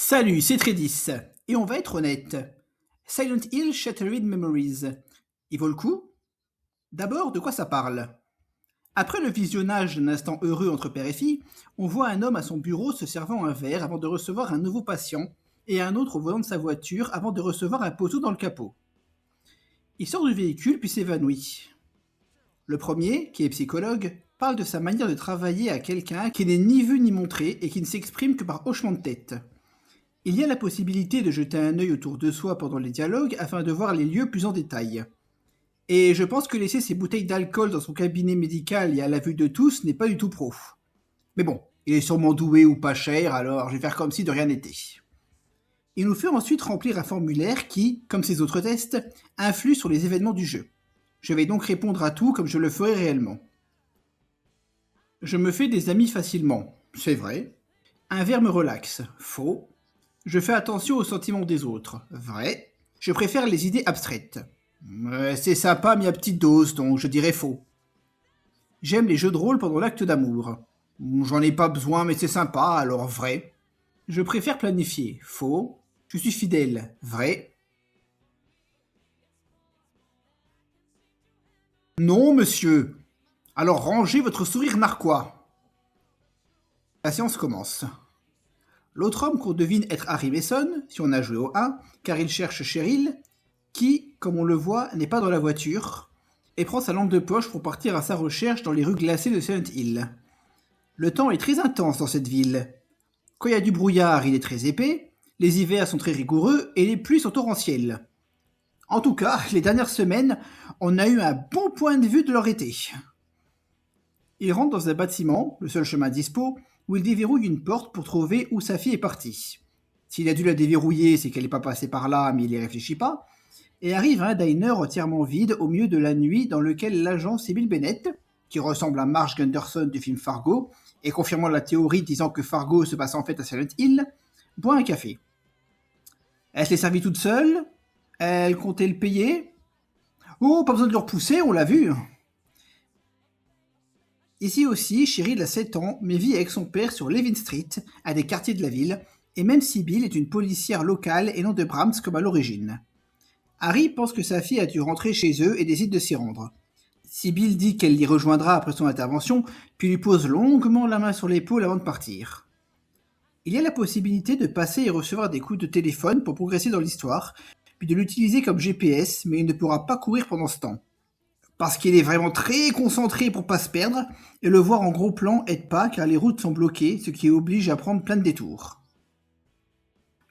Salut, c'est Trédis. Et on va être honnête. Silent Hill Shattered Memories. Il vaut le coup? D'abord, de quoi ça parle? Après le visionnage d'un instant heureux entre père et fille, on voit un homme à son bureau se servant un verre avant de recevoir un nouveau patient, et un autre au volant de sa voiture avant de recevoir un poteau dans le capot. Il sort du véhicule puis s'évanouit. Le premier, qui est psychologue, parle de sa manière de travailler à quelqu'un qui n'est ni vu ni montré et qui ne s'exprime que par hochement de tête. Il y a la possibilité de jeter un œil autour de soi pendant les dialogues afin de voir les lieux plus en détail. Et je pense que laisser ses bouteilles d'alcool dans son cabinet médical et à la vue de tous n'est pas du tout pro. Mais bon, il est sûrement doué ou pas cher, alors je vais faire comme si de rien n'était. Il nous fait ensuite remplir un formulaire qui, comme ses autres tests, influe sur les événements du jeu. Je vais donc répondre à tout comme je le ferai réellement. Je me fais des amis facilement, c'est vrai. Un verre me relaxe, faux. Je fais attention aux sentiments des autres, vrai. Je préfère les idées abstraites. C'est sympa mais à petite dose, donc je dirais faux. J'aime les jeux de rôle pendant l'acte d'amour. J'en ai pas besoin mais c'est sympa, alors vrai. Je préfère planifier, faux. Je suis fidèle, vrai. Non, monsieur. Alors rangez votre sourire narquois. La séance commence. L'autre homme qu'on devine être Harry Mason, si on a joué au 1, car il cherche Cheryl, qui, comme on le voit, n'est pas dans la voiture, et prend sa lampe de poche pour partir à sa recherche dans les rues glacées de Silent Hill. Le temps est très intense dans cette ville. Quand il y a du brouillard, il est très épais, les hivers sont très rigoureux et les pluies sont torrentielles. En tout cas, les dernières semaines, on a eu un bon point de vue de leur été. Il rentre dans un bâtiment, le seul chemin dispo, où il déverrouille une porte pour trouver où sa fille est partie. S'il a dû la déverrouiller, c'est qu'elle n'est pas passée par là, mais il n'y réfléchit pas, et arrive à un diner entièrement vide au milieu de la nuit dans lequel l'agent Sybil Bennett, qui ressemble à Marge Gunderson du film Fargo, et confirmant la théorie disant que Fargo se passe en fait à Silent Hill, boit un café. Elle s'est servie toute seule? Elle comptait le payer? Oh, pas besoin de le repousser, on l'a vu. Ici aussi, Cheryl a 7 ans, mais vit avec son père sur Levin Street, un des quartiers de la ville, et même Sybil est une policière locale et non de Brahms comme à l'origine. Harry pense que sa fille a dû rentrer chez eux et décide de s'y rendre. Sybil dit qu'elle l'y rejoindra après son intervention, puis lui pose longuement la main sur l'épaule avant de partir. Il y a la possibilité de passer et recevoir des coups de téléphone pour progresser dans l'histoire, puis de l'utiliser comme GPS, mais il ne pourra pas courir pendant ce temps. Parce qu'il est vraiment très concentré pour pas se perdre, et le voir en gros plan aide pas car les routes sont bloquées, ce qui oblige à prendre plein de détours.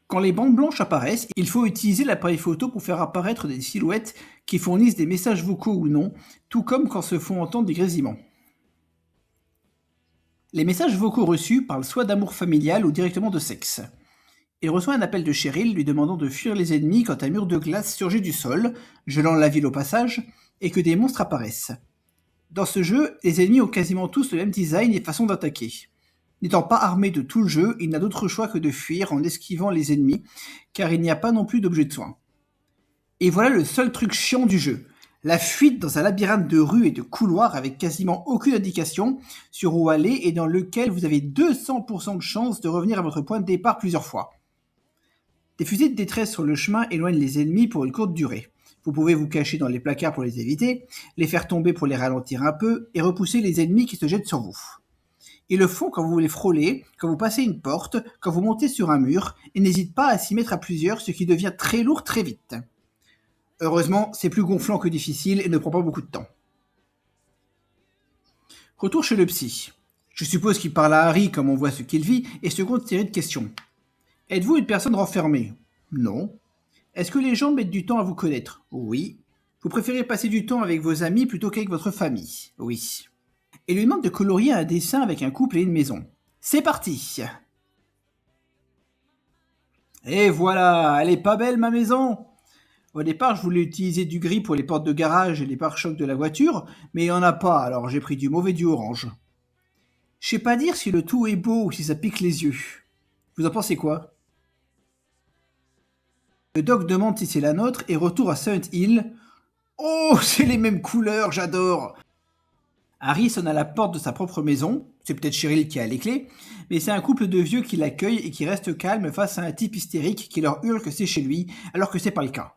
Quand les bandes blanches apparaissent, il faut utiliser l'appareil photo pour faire apparaître des silhouettes qui fournissent des messages vocaux ou non, tout comme quand se font entendre des grésillements. Les messages vocaux reçus parlent soit d'amour familial ou directement de sexe. Il reçoit un appel de Cheryl lui demandant de fuir les ennemis quand un mur de glace surgit du sol, gelant la ville au passage, et que des monstres apparaissent. Dans ce jeu, les ennemis ont quasiment tous le même design et façon d'attaquer. N'étant pas armé de tout le jeu, il n'a d'autre choix que de fuir en esquivant les ennemis, car il n'y a pas non plus d'objet de soin. Et voilà le seul truc chiant du jeu, la fuite dans un labyrinthe de rues et de couloirs avec quasiment aucune indication sur où aller et dans lequel vous avez 200% de chance de revenir à votre point de départ plusieurs fois. Des fusées de détresse sur le chemin éloignent les ennemis pour une courte durée. Vous pouvez vous cacher dans les placards pour les éviter, les faire tomber pour les ralentir un peu et repousser les ennemis qui se jettent sur vous. Ils le font quand vous les frôlez, quand vous passez une porte, quand vous montez sur un mur, et n'hésitent pas à s'y mettre à plusieurs, ce qui devient très lourd très vite. Heureusement, c'est plus gonflant que difficile et ne prend pas beaucoup de temps. Retour chez le psy. Je suppose qu'il parle à Harry comme on voit ce qu'il vit, et seconde série de questions. Êtes-vous une personne renfermée? Non. Est-ce que les gens mettent du temps à vous connaître? Oui. Vous préférez passer du temps avec vos amis plutôt qu'avec votre famille? Oui. Et lui demande de colorier un dessin avec un couple et une maison. C'est parti! Et voilà, elle est pas belle ma maison! Au départ, je voulais utiliser du gris pour les portes de garage et les pare-chocs de la voiture, mais il n'y en a pas, alors j'ai pris du mauvais du orange. Je sais pas dire si le tout est beau ou si ça pique les yeux. Vous en pensez quoi? Le doc demande si c'est la nôtre et retour à Silent Hill. Oh, c'est les mêmes couleurs, j'adore! Harry sonne à la porte de sa propre maison, C'est peut-être Cheryl qui a les clés, mais c'est un couple de vieux qui l'accueille et qui reste calme face à un type hystérique qui leur hurle que c'est chez lui, alors que c'est pas le cas.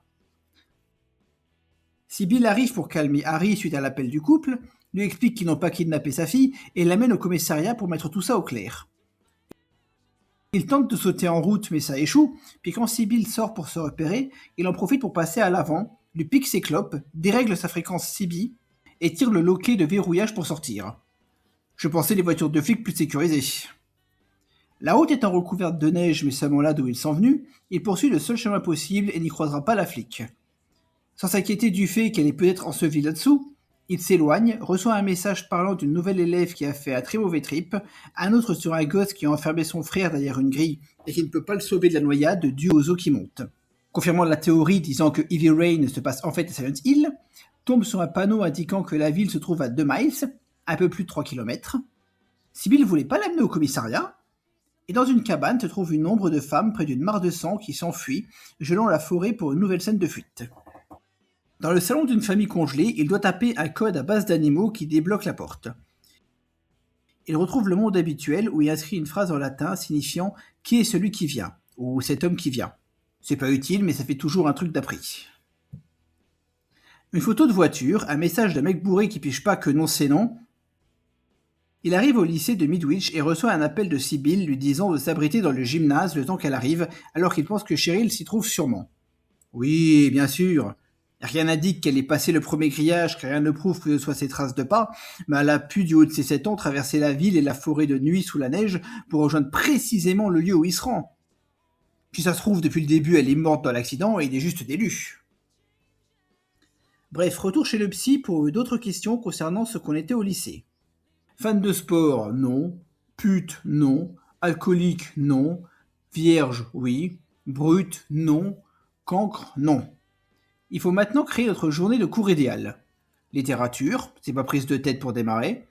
Sybil arrive pour calmer Harry suite à l'appel du couple, lui explique qu'ils n'ont pas kidnappé sa fille et l'amène au commissariat pour mettre tout ça au clair. Il tente de sauter en route mais ça échoue, puis quand Sybil sort pour se repérer, il en profite pour passer à l'avant, lui pique ses clopes, dérègle sa fréquence CB et tire le loquet de verrouillage pour sortir. Je pensais les voitures de flics plus sécurisées. La route étant recouverte de neige mais seulement là d'où ils sont venus, il poursuit le seul chemin possible et n'y croisera pas la flic. Sans s'inquiéter du fait qu'elle est peut-être ensevelie là-dessous, il s'éloigne, reçoit un message parlant d'une nouvelle élève qui a fait un très mauvais trip, un autre sur un gosse qui a enfermé son frère derrière une grille et qui ne peut pas le sauver de la noyade due aux eaux qui montent. Confirmant la théorie disant que Heavy Rain se passe en fait à Silent Hill, tombe sur un panneau indiquant que la ville se trouve à 2 miles, un peu plus de 3 km. Sybil voulait pas l'amener au commissariat, et dans une cabane se trouve une ombre de femme près d'une mare de sang qui s'enfuit, gelant la forêt pour une nouvelle scène de fuite. Dans le salon d'une famille congelée, il doit taper un code à base d'animaux qui débloque la porte. Il retrouve le monde habituel où il inscrit une phrase en latin signifiant « Qui est celui qui vient ?» ou « Cet homme qui vient ». C'est pas utile, mais ça fait toujours un truc d'appris. Une photo de voiture, un message d'un mec bourré qui piche pas que non c'est non. Il arrive au lycée de Midwich et reçoit un appel de Sybil lui disant de s'abriter dans le gymnase le temps qu'elle arrive, alors qu'il pense que Cheryl s'y trouve sûrement. Oui, bien sûr. Rien n'indique qu'elle ait passé le premier grillage, car rien ne prouve que ce soit ses traces de pas, mais elle a pu, du haut de ses 7 ans, traverser la ville et la forêt de nuit sous la neige pour rejoindre précisément le lieu où il se rend. Si ça se trouve, depuis le début, elle est morte dans l'accident et il est juste d'élu. Bref, retour chez le psy pour d'autres questions concernant ce qu'on était au lycée. Fan de sport, non. Pute, non. Alcoolique, non. Vierge, oui. Brute, non. Cancre, non. Il faut maintenant créer notre journée de cours idéale. Littérature, c'est pas prise de tête pour démarrer.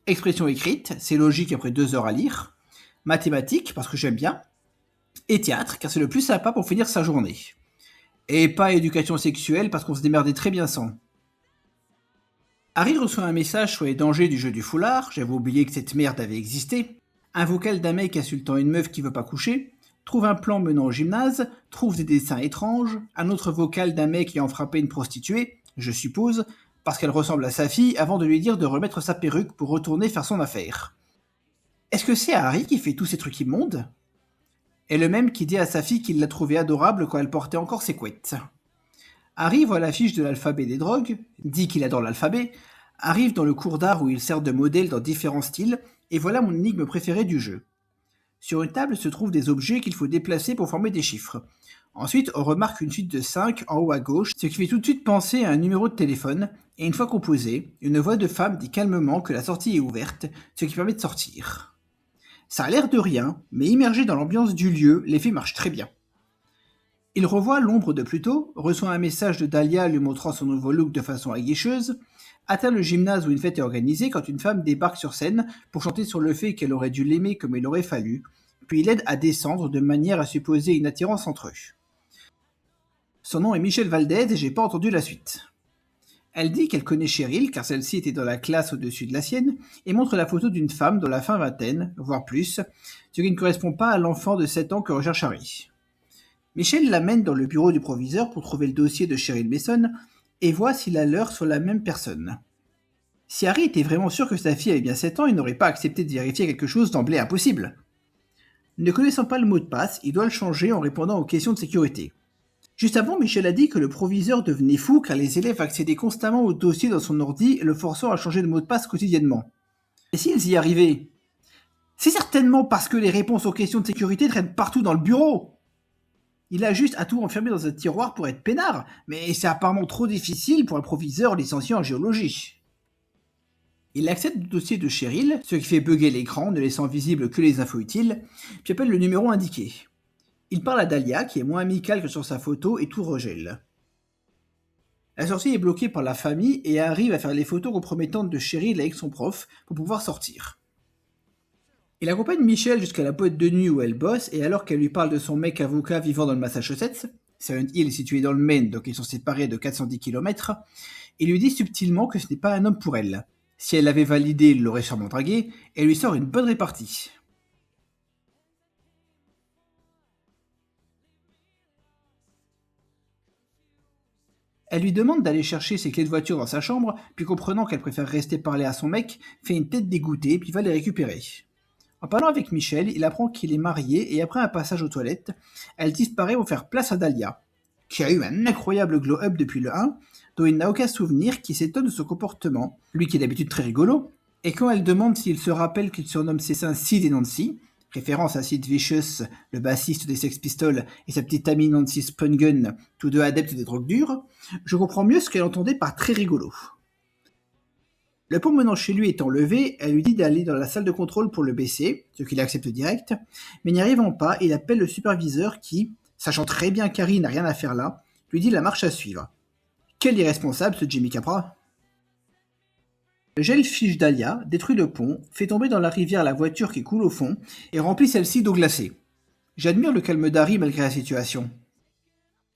Expression écrite, c'est logique après 2 heures à lire. Mathématiques, parce que j'aime bien. Et théâtre, car c'est le plus sympa pour finir sa journée. Et pas éducation sexuelle, parce qu'on se démerdait très bien sans. Harry reçoit un message sur les dangers du jeu du foulard, j'avais oublié que cette merde avait existé. Un vocal d'un mec insultant une meuf qui veut pas coucher. Trouve un plan menant au gymnase, trouve des dessins étranges, un autre vocal d'un mec ayant frappé une prostituée, je suppose, parce qu'elle ressemble à sa fille, avant de lui dire de remettre sa perruque pour retourner faire son affaire. Est-ce que c'est Harry qui fait tous ces trucs immondes ? Et le même qui dit à sa fille qu'il l'a trouvée adorable quand elle portait encore ses couettes. Harry voit l'affiche de l'alphabet des drogues, dit qu'il adore l'alphabet, arrive dans le cours d'art où il sert de modèle dans différents styles, et voilà mon énigme préférée du jeu. Sur une table se trouvent des objets qu'il faut déplacer pour former des chiffres. Ensuite, on remarque une suite de 5 en haut à gauche, ce qui fait tout de suite penser à un numéro de téléphone, et une fois composé, une voix de femme dit calmement que la sortie est ouverte, ce qui permet de sortir. Ça a l'air de rien, mais immergé dans l'ambiance du lieu, l'effet marche très bien. Il revoit l'ombre de Pluto, reçoit un message de Dahlia lui montrant son nouveau look de façon aguicheuse, atteint le gymnase où une fête est organisée quand une femme débarque sur scène pour chanter sur le fait qu'elle aurait dû l'aimer comme il aurait fallu, puis l'aide à descendre de manière à supposer une attirance entre eux. Son nom est Michel Valdez et j'ai pas entendu la suite. Elle dit qu'elle connaît Cheryl car celle-ci était dans la classe au-dessus de la sienne et montre la photo d'une femme dans la fin vingtaine, voire plus, ce qui ne correspond pas à l'enfant de 7 ans que recherche Harry. Michel l'amène dans le bureau du proviseur pour trouver le dossier de Cheryl Mason et voit si la leur soit la même personne. Si Harry était vraiment sûr que sa fille avait bien 7 ans, il n'aurait pas accepté de vérifier quelque chose d'emblée impossible. Ne connaissant pas le mot de passe, il doit le changer en répondant aux questions de sécurité. Juste avant, Michel a dit que le proviseur devenait fou car les élèves accédaient constamment au dossier dans son ordi, le forçant à changer de mot de passe quotidiennement. Et s'ils y arrivaient ? C'est certainement parce que les réponses aux questions de sécurité traînent partout dans le bureau. Il a juste à tout enfermer dans un tiroir pour être peinard, mais c'est apparemment trop difficile pour un proviseur licencié en géologie. Il accède au dossier de Cheryl, ce qui fait bugger l'écran, ne laissant visible que les infos utiles, puis appelle le numéro indiqué. Il parle à Dahlia, qui est moins amicale que sur sa photo, et tout regèle. La sortie est bloquée par la famille et arrive à faire les photos compromettantes de Cheryl avec son prof pour pouvoir sortir. Il accompagne Michel jusqu'à la boîte de nuit où elle bosse, et alors qu'elle lui parle de son mec avocat vivant dans le Massachusetts, Silent Hill est situé dans le Maine, donc ils sont séparés de 410 km, il lui dit subtilement que ce n'est pas un homme pour elle. Si elle l'avait validé, il l'aurait sûrement dragué, et lui sort une bonne répartie. Elle lui demande d'aller chercher ses clés de voiture dans sa chambre, puis comprenant qu'elle préfère rester parler à son mec, fait une tête dégoûtée, puis va les récupérer. En parlant avec Michel, il apprend qu'il est marié et après un passage aux toilettes, elle disparaît pour faire place à Dahlia, qui a eu un incroyable glow-up depuis le 1, dont il n'a aucun souvenir, qui s'étonne de son comportement, lui qui est d'habitude très rigolo, et quand elle demande s'il se rappelle qu'il surnomme ses seins Sid et Nancy, référence à Sid Vicious, le bassiste des Sex Pistols, et sa petite amie Nancy Spungen, tous deux adeptes des drogues dures, je comprends mieux ce qu'elle entendait par très rigolo. Le pont menant chez lui étant levé, elle lui dit d'aller dans la salle de contrôle pour le baisser, ce qu'il accepte direct, mais n'y arrivant pas, il appelle le superviseur qui, sachant très bien qu'Harry n'a rien à faire là, lui dit la marche à suivre. Quel irresponsable ce Jimmy Capra! Le jellyfish Dahlia détruit le pont, fait tomber dans la rivière la voiture qui coule au fond et remplit celle-ci d'eau glacée. J'admire le calme d'Harry malgré la situation.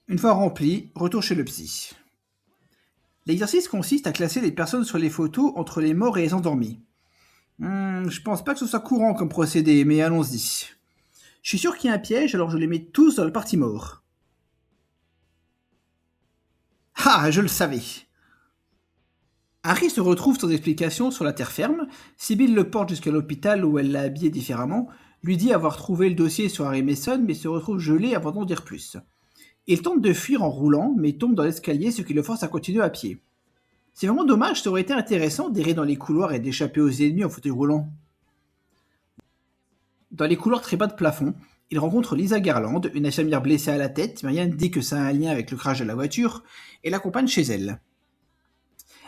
Une fois rempli, retour chez le psy. L'exercice consiste à classer les personnes sur les photos entre les morts et les endormis. Je pense pas que ce soit courant comme procédé, mais allons-y. Je suis sûr qu'il y a un piège, alors je les mets tous dans la partie mort. Ah, je le savais. Harry se retrouve sans explication sur la terre ferme, Sibyl le porte jusqu'à l'hôpital où elle l'a habillé différemment, lui dit avoir trouvé le dossier sur Harry Mason mais se retrouve gelé avant d'en dire plus. Il tente de fuir en roulant mais tombe dans l'escalier ce qui le force à continuer à pied. C'est vraiment dommage, ça aurait été intéressant d'errer dans les couloirs et d'échapper aux ennemis en fauteuil roulant. Dans les couloirs très bas de plafond, il rencontre Lisa Garland, une infirmière blessée à la tête, mais rien ne dit que ça a un lien avec le crash de la voiture, et l'accompagne chez elle.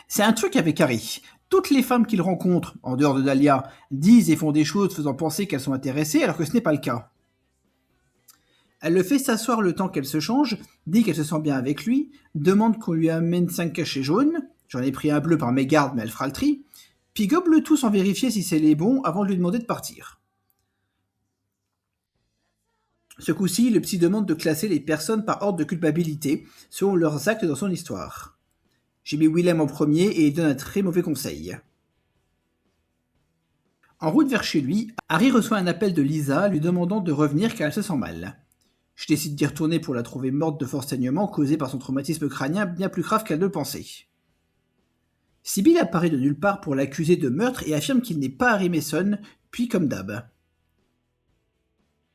C'est un truc avec Harry. Toutes les femmes qu'il rencontre, en dehors de Dahlia, disent et font des choses faisant penser qu'elles sont intéressées alors que ce n'est pas le cas. Elle le fait s'asseoir le temps qu'elle se change, dit qu'elle se sent bien avec lui, demande qu'on lui amène 5 cachets jaunes, j'en ai pris un bleu par mégarde mais elle fera le tri, puis gobe le tout sans vérifier si c'est les bons avant de lui demander de partir. Ce coup-ci, le psy demande de classer les personnes par ordre de culpabilité, selon leurs actes dans son histoire. J'ai mis Willem en premier et il donne un très mauvais conseil. En route vers chez lui, Harry reçoit un appel de Lisa lui demandant de revenir car elle se sent mal. Je décide d'y retourner pour la trouver morte de fort saignement causé par son traumatisme crânien bien plus grave qu'elle ne le pensait. Sibyl apparaît de nulle part pour l'accuser de meurtre et affirme qu'il n'est pas Harry Mason, puis comme d'hab.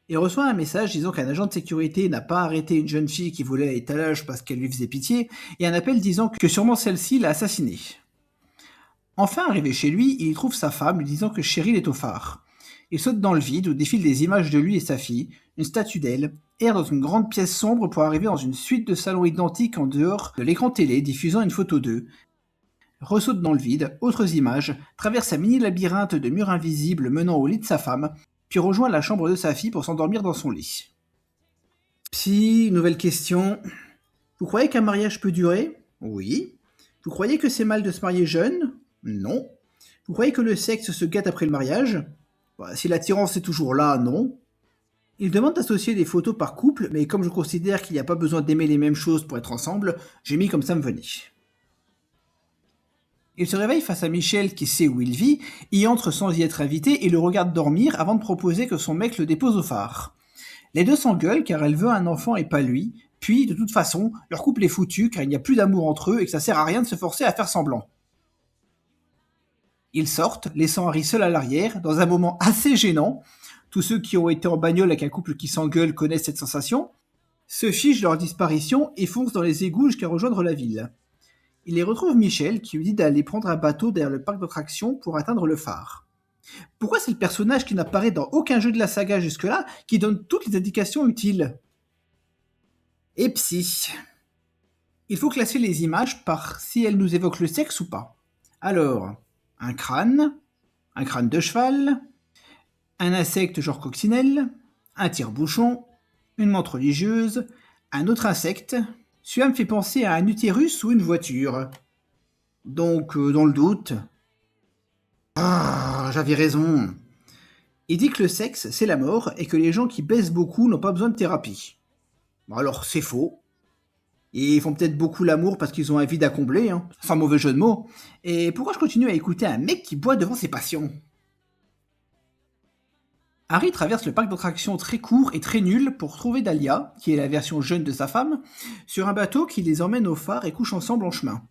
Il reçoit un message disant qu'un agent de sécurité n'a pas arrêté une jeune fille qui volait à l'étalage parce qu'elle lui faisait pitié, et un appel disant que sûrement celle-ci l'a assassinée. Enfin arrivé chez lui, il y trouve sa femme lui disant que Cheryl est au phare. Il saute dans le vide où défilent des images de lui et sa fille, une statue d'elle, erre dans une grande pièce sombre pour arriver dans une suite de salons identiques en dehors de l'écran télé diffusant une photo d'eux. Ressaute dans le vide, autres images, traverse un mini-labyrinthe de murs invisibles menant au lit de sa femme, puis rejoint la chambre de sa fille pour s'endormir dans son lit. Psy, nouvelle question. Vous croyez qu'un mariage peut durer? Oui. Vous croyez que c'est mal de se marier jeune? Non. Vous croyez que le sexe se gâte après le mariage? Si l'attirance est toujours là, non. Il demande d'associer des photos par couple, mais comme je considère qu'il n'y a pas besoin d'aimer les mêmes choses pour être ensemble, j'ai mis comme ça me venait. Il se réveille face à Michel qui sait où il vit, y entre sans y être invité et le regarde dormir avant de proposer que son mec le dépose au phare. Les deux s'engueulent car elle veut un enfant et pas lui, puis de toute façon, leur couple est foutu car il n'y a plus d'amour entre eux et que ça sert à rien de se forcer à faire semblant. Ils sortent, laissant Harry seul à l'arrière, dans un moment assez gênant. Tous ceux qui ont été en bagnole avec un couple qui s'engueule connaissent cette sensation, se fichent de leur disparition et foncent dans les égouts jusqu'à rejoindre la ville. Il y retrouve Michel qui lui dit d'aller prendre un bateau derrière le parc d'attractions pour atteindre le phare. Pourquoi c'est le personnage qui n'apparaît dans aucun jeu de la saga jusque-là qui donne toutes les indications utiles? Et psy. Il faut classer les images par si elles nous évoquent le sexe ou pas. Alors, un crâne de cheval, un insecte genre coccinelle, un tire-bouchon, une menthe religieuse, un autre insecte. Celui-là me fait penser à un utérus ou une voiture. Donc, dans le doute... Ah, j'avais raison. Il dit que le sexe, c'est la mort, et que les gens qui baissent beaucoup n'ont pas besoin de thérapie. Bon, alors, c'est faux. Et ils font peut-être beaucoup l'amour parce qu'ils ont un vide à combler, hein, sans mauvais jeu de mots. Et pourquoi je continue à écouter un mec qui boit devant ses patients? Harry traverse le parc d'attractions très court et très nul pour trouver Dahlia, qui est la version jeune de sa femme, sur un bateau qui les emmène au phare et couche ensemble en chemin.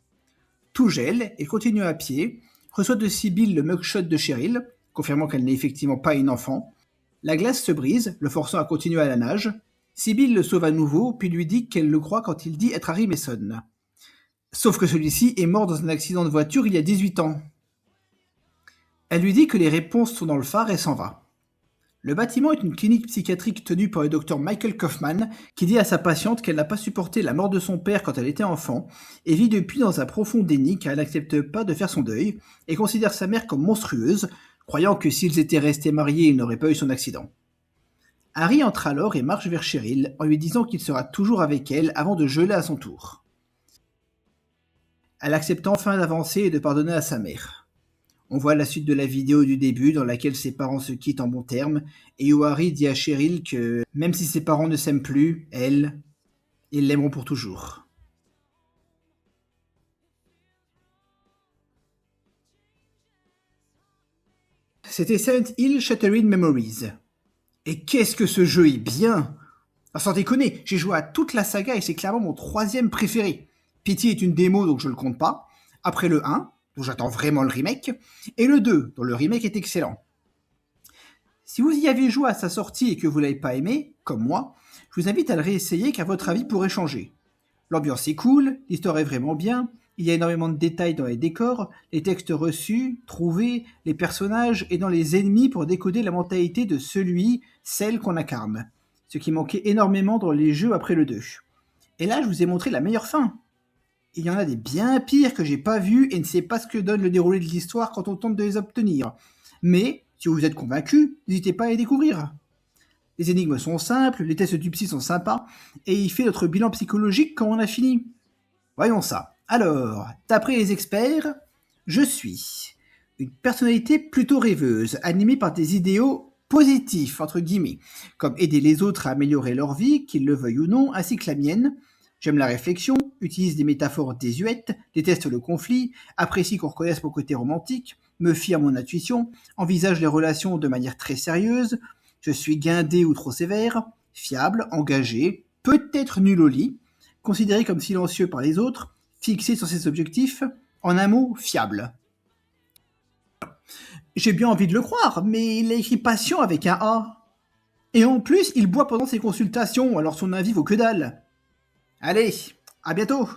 Tout gèle et continue à pied, reçoit de Sibyl le mugshot de Cheryl, confirmant qu'elle n'est effectivement pas une enfant. La glace se brise, le forçant à continuer à la nage. Sibyl le sauve à nouveau, puis lui dit qu'elle le croit quand il dit être Harry Mason. Sauf que celui-ci est mort dans un accident de voiture il y a 18 ans. Elle lui dit que les réponses sont dans le phare et s'en va. Le bâtiment est une clinique psychiatrique tenue par le docteur Michael Kaufman, qui dit à sa patiente qu'elle n'a pas supporté la mort de son père quand elle était enfant, et vit depuis dans un profond déni car elle n'accepte pas de faire son deuil, et considère sa mère comme monstrueuse, croyant que s'ils étaient restés mariés, il n'aurait pas eu son accident. Harry entre alors et marche vers Cheryl, en lui disant qu'il sera toujours avec elle avant de geler à son tour. Elle accepte enfin d'avancer et de pardonner à sa mère. On voit la suite de la vidéo du début dans laquelle ses parents se quittent en bons termes et où Harry dit à Cheryl que même si ses parents ne s'aiment plus, ils l'aimeront pour toujours. C'était Silent Hill Shattered Memories. Et qu'est-ce que ce jeu est bien! Sans déconner, j'ai joué à toute la saga et c'est clairement mon troisième préféré. Pity est une démo donc je le compte pas. Après le 1, dont j'attends vraiment le remake, et le 2, dont le remake est excellent. Si vous y avez joué à sa sortie et que vous l'avez pas aimé, comme moi, je vous invite à le réessayer car votre avis pourrait changer. L'ambiance est cool, l'histoire est vraiment bien, il y a énormément de détails dans les décors, les textes reçus, trouvés, les personnages et dans les ennemis pour décoder la mentalité de celle qu'on incarne. Ce qui manquait énormément dans les jeux après le 2. Et là, je vous ai montré la meilleure fin. Il y en a des bien pires que j'ai pas vus et ne sais pas ce que donne le déroulé de l'histoire quand on tente de les obtenir. Mais, si vous êtes convaincu, n'hésitez pas à les découvrir. Les énigmes sont simples, les tests du psy sont sympas, et il fait notre bilan psychologique quand on a fini. Voyons ça. Alors, d'après les experts, je suis une personnalité plutôt rêveuse, animée par des idéaux positifs, entre guillemets, comme aider les autres à améliorer leur vie, qu'ils le veuillent ou non, ainsi que la mienne. J'aime la réflexion, utilise des métaphores désuètes, déteste le conflit, apprécie qu'on reconnaisse mon côté romantique, me fie à mon intuition, envisage les relations de manière très sérieuse, je suis guindé ou trop sévère, fiable, engagé, peut-être nul au lit, considéré comme silencieux par les autres, fixé sur ses objectifs, en un mot, fiable. J'ai bien envie de le croire, mais il a écrit patient avec un A. Et en plus, il boit pendant ses consultations, alors son avis vaut que dalle. Allez, à bientôt!